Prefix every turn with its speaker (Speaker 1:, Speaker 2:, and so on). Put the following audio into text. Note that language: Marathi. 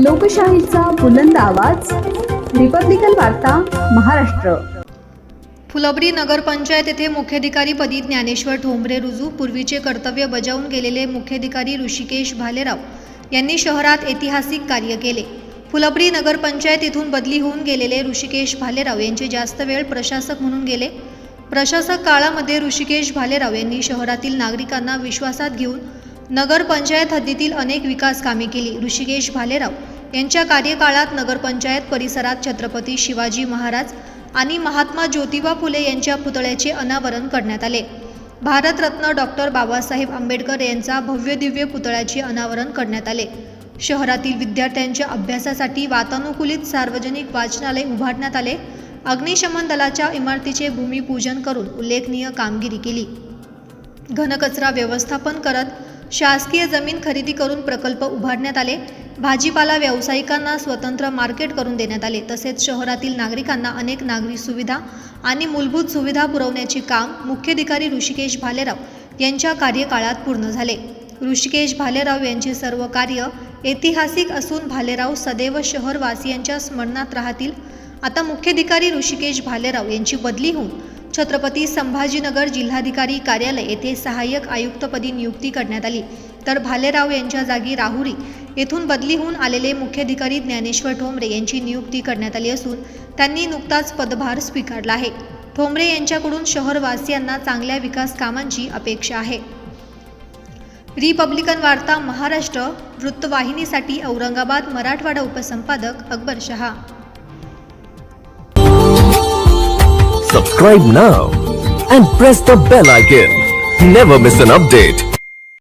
Speaker 1: लोकशाहीचा बुलंद आवाज, रिपब्लिकन वार्ता महाराष्ट्र।
Speaker 2: फुलंब्री नगरपंचायत येथे मुख्याधिकारीपदी ज्ञानेश्वर ठोंबरे रुजू। पूर्वीचे कर्तव्य बजावून गेलेले मुख्याधिकारी ऋषिकेश भालेराव यांनी शहरात ऐतिहासिक कार्य केले। फुलंब्री नगरपंचायत येथून बदली होऊन गेलेले ऋषिकेश भालेराव यांचे जास्त वेळ प्रशासक म्हणून गेले। प्रशासक काळामध्ये ऋषिकेश भालेराव यांनी शहरातील नागरिकांना विश्वासात घेऊन नगरपंचायत हद्दीतील अनेक विकास कामे केली। ऋषिकेश भालेराव यांच्या कार्यकाळात नगरपंचायत परिसरात छत्रपती शिवाजी महाराज आणि महात्मा ज्योतिबा फुले यांच्या पुतळ्याचे अनावरण करण्यात आले। भारतरत्न डॉक्टर बाबासाहेब आंबेडकर यांचा भव्य दिव्य पुतळ्याचे अनावरण करण्यात आले। शहरातील विद्यार्थ्यांच्या अभ्यासासाठी वातानुकूलित सार्वजनिक वाचनालय उभारण्यात आले। अग्निशमन दलाच्या इमारतीचे भूमिपूजन करून उल्लेखनीय कामगिरी केली। घनकचरा व्यवस्थापन करत शासकीय जमीन खरेदी करून प्रकल्प उभारण्यात आले। भाजीपाला व्यावसायिकांना स्वतंत्र मार्केट करून देण्यात आले। तसेच शहरातील नागरिकांना अनेक नागरी सुविधा आणि मूलभूत सुविधा पुरवण्याचे काम मुख्याधिकारी ऋषिकेश भालेराव यांच्या कार्यकाळात पूर्ण झाले। ऋषिकेश भालेराव यांचे सर्व कार्य ऐतिहासिक असून भालेराव सदैव शहरवासियांच्या स्मरणात राहतील। आता मुख्याधिकारी ऋषिकेश भालेराव यांची बदली होऊन छत्रपती संभाजीनगर जिल्हाधिकारी कार्यालय येथे सहाय्यक आयुक्तपदी नियुक्ती करण्यात आली। तर भालेराव यांच्या जागी राहुरी येथून बदली होऊन आलेले मुख्याधिकारी ज्ञानेश्वर ठोंबरे यांची नियुक्ती करण्यात आली असून त्यांनी नुकताच पदभार स्वीकारला आहे। ठोंबरे यांच्याकडून शहरवासियांना चांगल्या विकास कामांची अपेक्षा आहे। रिपब्लिकन वार्ता Maharashtra वृत्तवाहिनीसाठी Aurangabad Marathwada उपसंपादक Akbar Shah.
Speaker 3: Subscribe now and press the bell icon. Never miss an update.